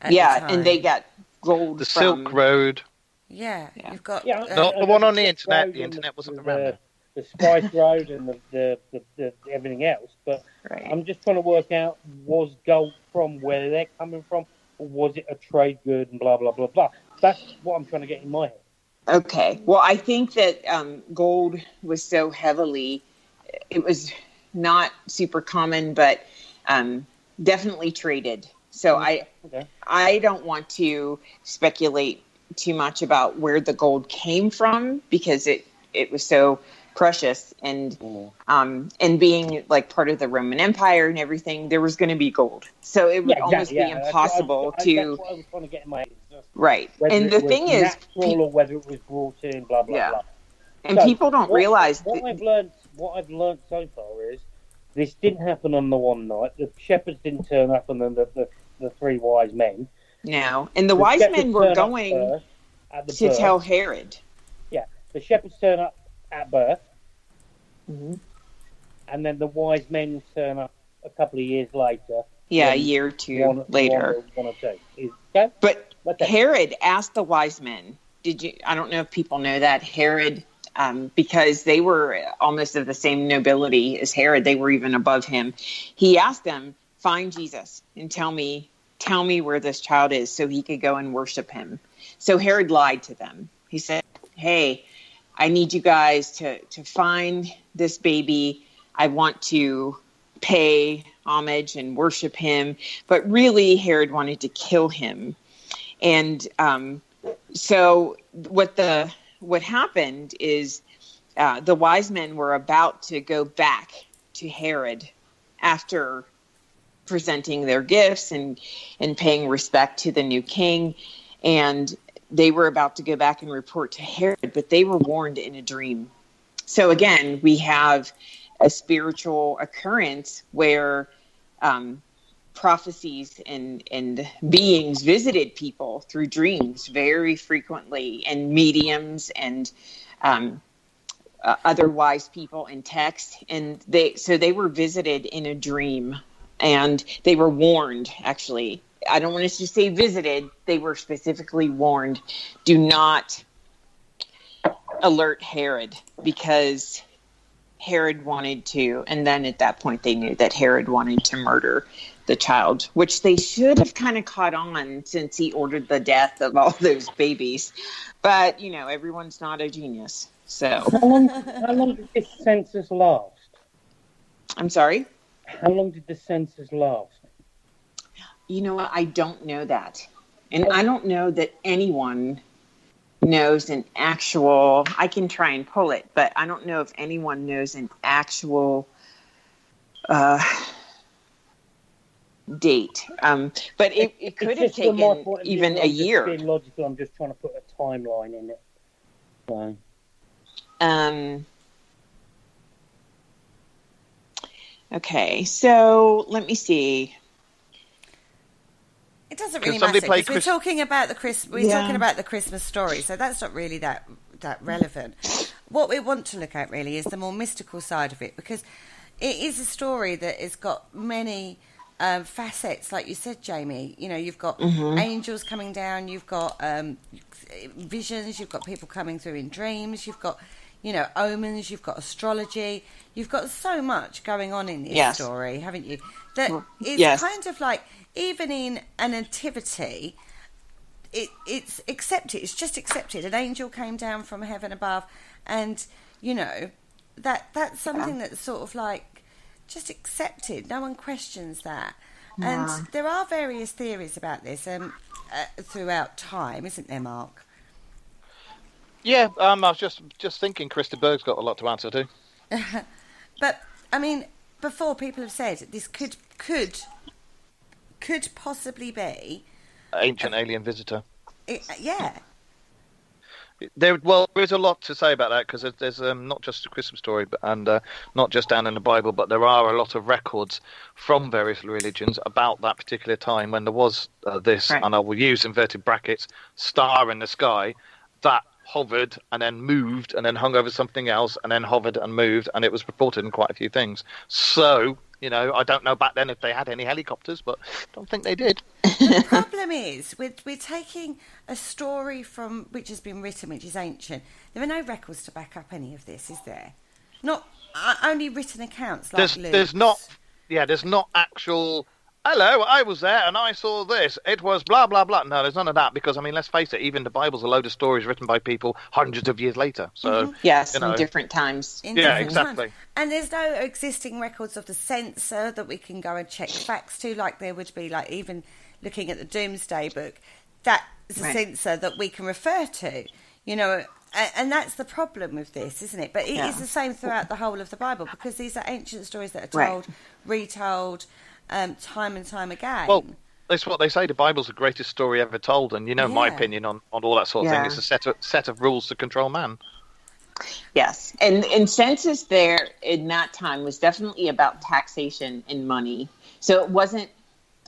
S5: And they got gold
S6: the
S5: from
S6: Silk Road.
S3: Yeah, you've got
S6: not the one on the internet. The internet wasn't around there.
S4: The Spice Road and the everything else. But I'm just trying to work out, was gold from where they're coming from, or was it a trade good and blah blah blah blah. That's what I'm trying to get in my head.
S5: Okay. Well, I think that gold was so heavily, it was not super common, but definitely traded. So
S4: Okay.
S5: I don't want to speculate too much about where the gold came from, because it was so precious, and being like part of the Roman Empire and everything, there was going to be gold. So it would almost be impossible to.
S4: That's what I was trying to get in my head.
S5: Right. And the thing is,
S4: natural or whether it was brought in, blah blah blah.
S5: And so people don't realize
S4: what I've learned so far is this didn't happen on the one night. The shepherds didn't turn up, and then the three wise men.
S5: No, and the wise men were going to tell Herod.
S4: Yeah, the shepherds turn up at birth, and then the wise men turn up a couple of years later.
S5: Yeah, a year or two later.
S4: One or two. Okay?
S5: But Herod asked the wise men. I don't know if people know that Herod, because they were almost of the same nobility as Herod. They were even above him. He asked them, "Find Jesus and tell me where this child is, so he could go and worship him." So Herod lied to them. He said, "Hey, I need you guys to find this baby. I want to pay homage and worship him." But really, Herod wanted to kill him. And so what happened is the wise men were about to go back to Herod after presenting their gifts and paying respect to the new king. And they were about to go back and report to Herod, but they were warned in a dream. So again, we have a spiritual occurrence where prophecies and beings visited people through dreams very frequently, and mediums and other wise people in text. And they were visited in a dream, and they were warned, actually. I don't want us to say visited. They were specifically warned, do not alert Herod, because Herod wanted to, and then at that point they knew that Herod wanted to murder the child, which they should have kind of caught on, since he ordered the death of all those babies. But, everyone's not a genius. So
S4: How long did this census last?
S5: I'm sorry?
S4: How long did the census last?
S5: You know what? I don't know that. And I don't know that anyone knows an actual, I can try and pull it, but I don't know if anyone knows an actual date. But it could have taken even a year.
S4: Being logical, I'm just trying to put a timeline in it. So.
S5: Okay, so let me see.
S3: It doesn't really matter, because we're talking about the Christmas story, so that's not really that relevant. What we want to look at really is the more mystical side of it, because it is a story that has got many facets, like you said, Jamie. You've got angels coming down, you've got visions, you've got people coming through in dreams, you've got omens, you've got astrology, you've got so much going on in this story, haven't you? That it's kind of like, even in a nativity, it's accepted. It's just accepted. An angel came down from heaven above, and that's something that's sort of like just accepted. No one questions that. And there are various theories about this throughout time, isn't there, Mark?
S6: Yeah, I was just thinking Krista Berg's got a lot to answer to.
S3: But I mean, before, people have said this could possibly be
S6: ancient alien visitor.
S3: Yeah.
S6: There is a lot to say about that, because there's not just a Christmas story, and not just down in the Bible, but there are a lot of records from various religions about that particular time when there was this, and I will use inverted brackets, star in the sky that hovered and then moved and then hung over something else and then hovered and moved, and it was reported in quite a few things. So, I don't know back then if they had any helicopters, but I don't think they did.
S3: The problem is, we're taking a story from which has been written, which is ancient. There are no records to back up any of this, is there? Not only written accounts like Luke's.
S6: There's not actual hello, I was there and I saw this. It was blah, blah, blah. No, there's none of that because, I mean, let's face it, even the Bible's a load of stories written by people hundreds of years later. So,
S5: yes,
S6: you know.
S5: in different times.
S6: Exactly.
S3: And there's no existing records of the censor that we can go and check facts to, like there would be, like even looking at the Doomsday Book, that is a censor that we can refer to, you know. And that's the problem with this, isn't it? But it is the same throughout the whole of the Bible because these are ancient stories that are told, retold, time and time again.
S6: Well, that's what they say. The Bible's the greatest story ever told, and you know my opinion on all that sort of thing. It's a set of rules to control man.
S5: Yes, and census there in that time was definitely about taxation and money. So it wasn't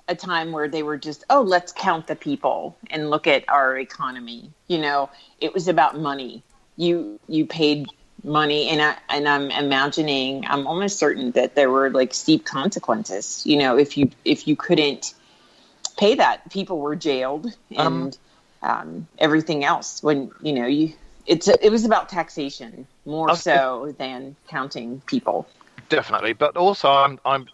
S5: a time where they were just, let's count the people and look at our economy. You know, it was about money. You paid money, and I'm imagining, I'm almost certain that there were like steep consequences. You know, if you couldn't pay that, people were jailed and everything else. When it was about taxation more so than counting people.
S6: Definitely, but also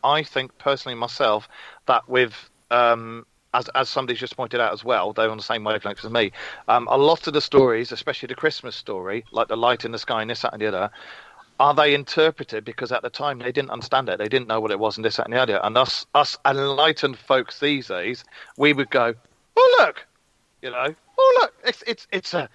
S6: I think personally myself that with as somebody's just pointed out as well, they're on the same wavelength as me. A lot of the stories, especially the Christmas story, like the light in the sky and this, that, and the other, are they interpreted because at the time they didn't understand it, they didn't know what it was and this, that, and the other. And us enlightened folks these days, we would go, oh look, it's a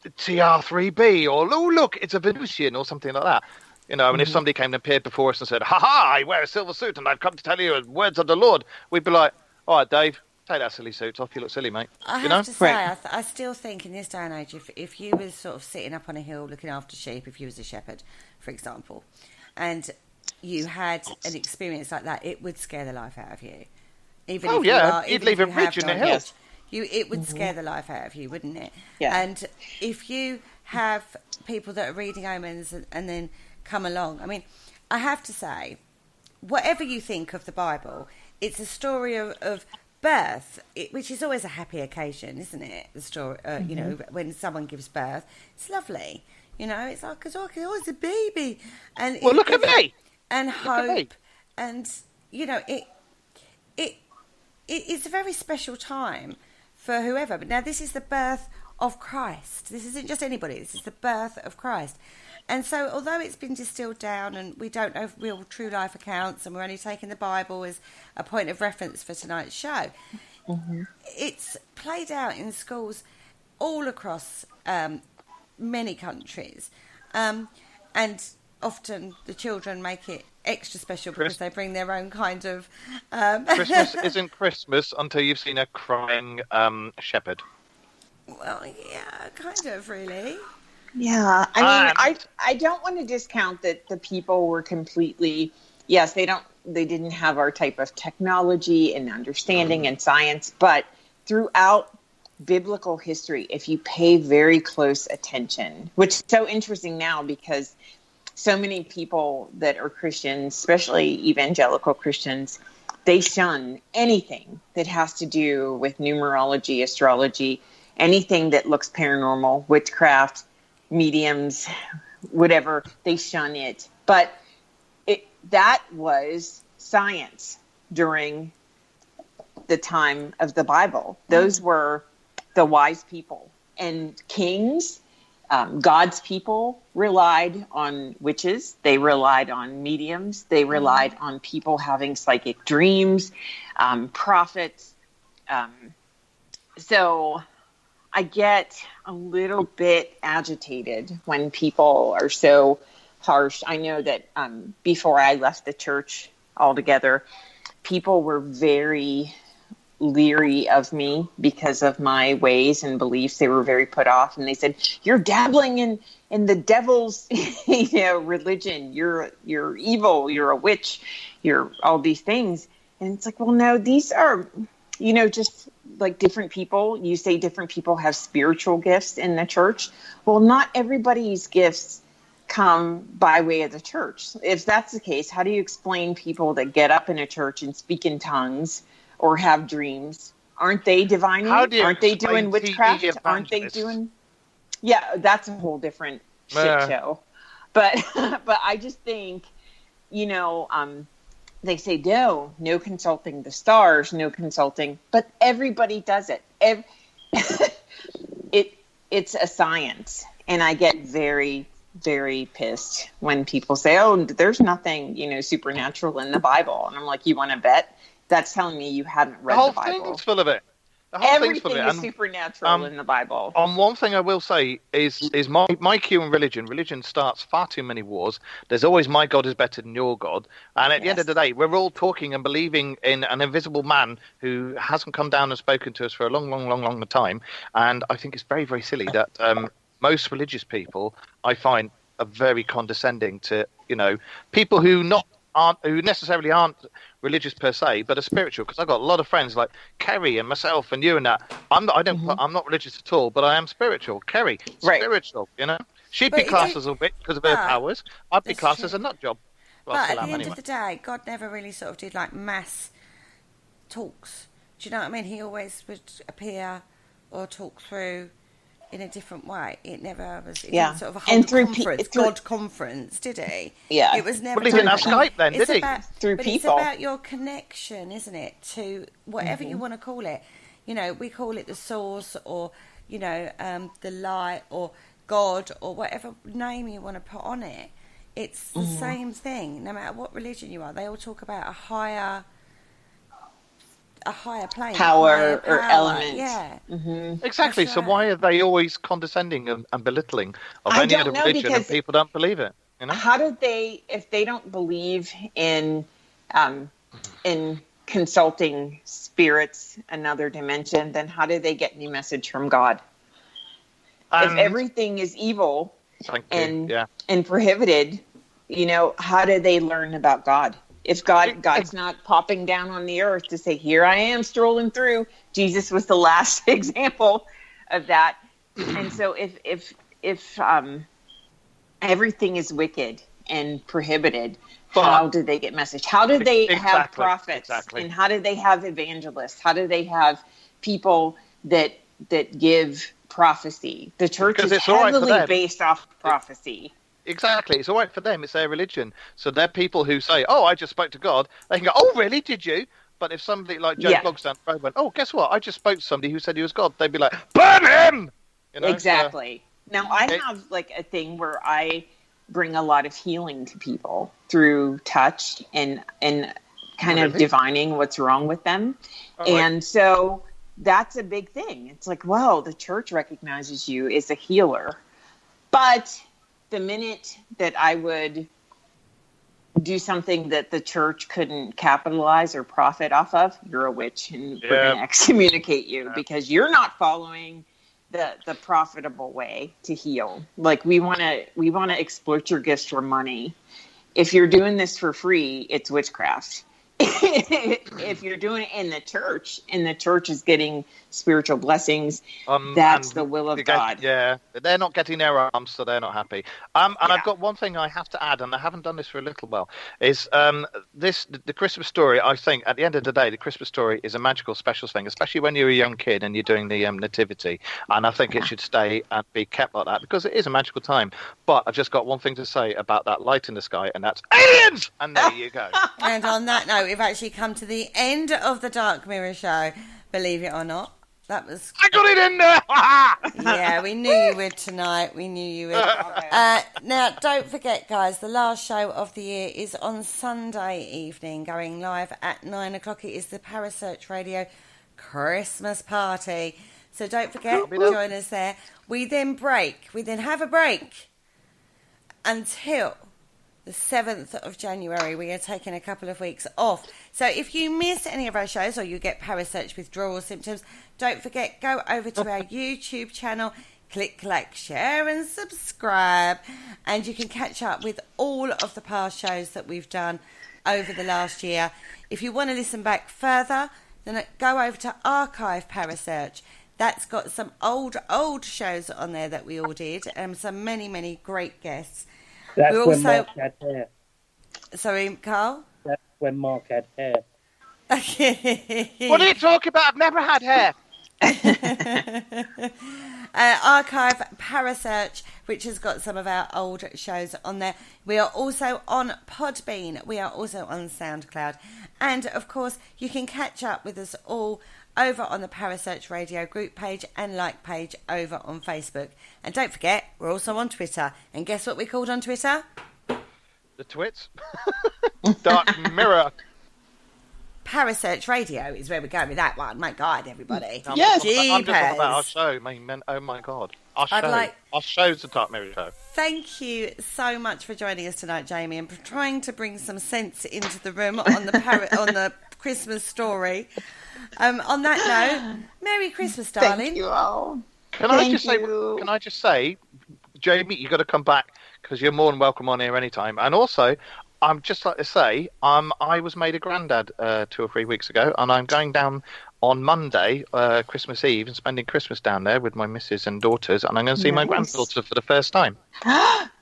S6: TR3B, or oh look, it's a Venusian or something like that. You know, and if somebody came and appeared before us and said, "Ha, I wear a silver suit and I've come to tell you words of the Lord," we'd be like, "All right, Dave, take that silly suit off. You look silly, mate."
S3: I have to say, I still think in this day and age, if you was sort of sitting up on a hill looking after sheep, if you was a shepherd, for example, and you had an experience like that, it would scare the life out of you. Even
S6: you'd leave a ridge in the hills.
S3: It would scare the life out of you, wouldn't it?
S5: Yeah.
S3: And if you have people that are reading omens and then come along, I mean, I have to say, whatever you think of the Bible, it's a story of birth, which is always a happy occasion, isn't it? The story, you know, when someone gives birth, it's lovely. You know, it's like, it's a baby, and
S6: look at me,
S3: and hope, and you know, it's a very special time for whoever. But now this is the birth of Christ. This isn't just anybody. This is the birth of Christ. And so, although it's been distilled down and we don't know real true life accounts and we're only taking the Bible as a point of reference for tonight's show, it's played out in schools all across many countries. And often the children make it extra special because they bring their own kind of...
S6: Christmas isn't Christmas until you've seen a crying shepherd.
S3: Well, yeah, kind of, really.
S5: Yeah, I mean, I don't want to discount that the people were completely, yes, they didn't have our type of technology and understanding and science, but throughout biblical history, if you pay very close attention, which is so interesting now because so many people that are Christians, especially evangelical Christians, they shun anything that has to do with numerology, astrology, anything that looks paranormal, witchcraft, mediums, whatever, they shun it. But that was science during the time of the Bible. Those were the wise people. And kings, God's people, relied on witches. They relied on mediums. They relied on people having psychic dreams, prophets. So I get a little bit agitated when people are so harsh. I know that before I left the church altogether, people were very leery of me because of my ways and beliefs. They were very put off, and they said, "You're dabbling in the devil's religion. You're evil. You're a witch. You're all these things." And it's like, well, no, these are, just like different people. You say different people have spiritual gifts in the church. Well, not everybody's gifts come by way of the church. If that's the case, how do you explain people that get up in a church and speak in tongues or have dreams? Aren't they divining? Aren't they doing witchcraft? Aren't they doing? Yeah, that's a whole different shit show. But I just think, they say, no consulting the stars, no consulting, but everybody does it. It's a science. And I get very, very pissed when people say, oh, there's nothing, supernatural in the Bible. And I'm like, you want to bet? That's telling me you haven't read the Bible.
S6: The whole thing's full of it.
S5: Everything is supernatural in the Bible.
S6: One thing I will say is my cue in religion. Religion starts far too many wars. There's always my God is better than your God. And at the end of the day, we're all talking and believing in an invisible man who hasn't come down and spoken to us for a long time. And I think it's very, very silly that most religious people, I find, are very condescending to, people who necessarily aren't religious per se, but are spiritual. Because I've got a lot of friends like Kerry and myself and you and that. I'm not religious at all, but I am spiritual. Kerry, spiritual. She'd be classed as a witch because of her powers. I'd be classed as a nut job.
S3: But at the end of the day, God never really sort of did like mass talks. Do you know what I mean? He always would appear or talk through in a different way. It never was sort of a whole conference, God conference, did he?
S5: Yeah.
S3: It was never.
S6: Well, he didn't have Skype then, did he?
S5: Through
S3: but
S5: people.
S3: It's about your connection, isn't it, to whatever you want to call it. We call it the source or, the light or God or whatever name you want to put on it. It's the same thing, no matter what religion you are. They all talk about a higher plane,
S5: power or element.
S3: Yeah,
S6: exactly.
S3: That's
S6: So
S3: right.
S6: why are they always condescending and belittling of any other religion and people don't believe it?
S5: How did they, if they don't believe in consulting spirits, another dimension, then how do they get any message from God? If everything is evil and prohibited, how do they learn about God? If God's not popping down on the earth to say, here I am strolling through. Jesus was the last example of that. And so if everything is wicked and prohibited, how do they get message? How do they have prophets? And how do they have evangelists? How do they have people that give prophecy? The church is heavily based off prophecy.
S6: Exactly. It's all right for them. It's their religion. So they're people who say, oh, I just spoke to God. They can go, oh, really? Did you? But if somebody like Joe Bloggs down the road went, oh, guess what? I just spoke to somebody who said he was God. They'd be like, burn him!
S5: Exactly. Now, I have like a thing where I bring a lot of healing to people through touch and kind of divining what's wrong with them. And so that's a big thing. It's like, well, the church recognizes you as a healer. But the minute that I would do something that the church couldn't capitalize or profit off of, you're a witch and we're going to excommunicate you because you're not following the profitable way to heal. Like we want to exploit your gifts for money. If you're doing this for free, it's witchcraft. If you're doing it in the church, and the church is getting spiritual blessings, that's the will of God.
S6: Yeah, they're not getting their arms, so they're not happy. And I've got one thing I have to add, and I haven't done this for a little while, is the Christmas story. I think at the end of the day, the Christmas story is a magical, special thing, especially when you're a young kid and you're doing the nativity. And I think it should stay and be kept like that because it is a magical time. But I've just got one thing to say about that light in the sky, and that's aliens. And there you go.
S3: And on that note, we've actually come to the end of the Dark Mirror show, believe it or not. That was...
S6: I got it in there!
S3: Yeah, we knew you would tonight. We knew you would. Now, don't forget, guys, the last show of the year is on Sunday evening, going live at 9 o'clock. It is the Parasearch Radio Christmas party. So don't forget, join us there. We then have a break until the 7th of January. We are taking a couple of weeks off. So if you miss any of our shows or you get Parasearch withdrawal symptoms, don't forget, go over to our YouTube channel, click like, share and subscribe, and you can catch up with all of the past shows that we've done over the last year. If you want to listen back further, then go over to Archive Parasearch. That's got some old shows on there that we all did, and some many great guests.
S4: That's when Mark had hair.
S3: Sorry, Carl?
S4: That's when Mark had hair.
S6: What are you talking about? I've never had hair.
S3: archive Parasearch, which has got some of our old shows on there. We are also on Podbean. We are also on SoundCloud. And, of course, you can catch up with us all over on the Parasearch Radio group page and like page over on Facebook. And don't forget, we're also on Twitter. And guess what we're called on Twitter?
S6: The twits. Dark Mirror.
S3: Parasearch Radio is where we're going with that one. My God, everybody.
S5: Yes.
S6: I'm just talking about our show. Oh my God. Our show's the Dark Mirror show.
S3: Thank you so much for joining us tonight, Jamie, and for trying to bring some sense into the room on the Christmas story. On that note, Merry Christmas, darling.
S5: Thank you all.
S6: Can I just say, Jamie, you got to come back because you're more than welcome on here anytime. And also, I'm just like to say, I was made a granddad 2 or 3 weeks ago, and I'm going down on Monday, Christmas Eve, and spending Christmas down there with my missus and daughters, and I'm going to see my granddaughter for the first time.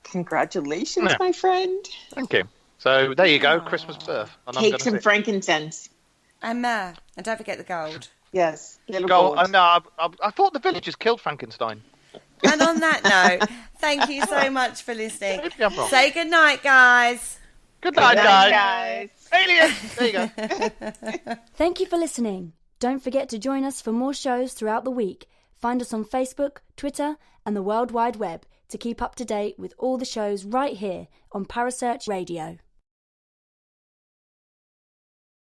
S5: Congratulations, my friend.
S6: Thank you. So there you go, Christmas birth. And
S5: Cakes and frankincense.
S3: And don't forget the gold.
S5: Yes,
S6: gold. No, I thought the villagers killed Frankenstein.
S3: And on that note, thank you so much for listening. Say good night, guys.
S6: Good night, guys. Aliens! There you go.
S2: Thank you for listening. Don't forget to join us for more shows throughout the week. Find us on Facebook, Twitter, and the World Wide Web to keep up to date with all the shows right here on Parasearch Radio.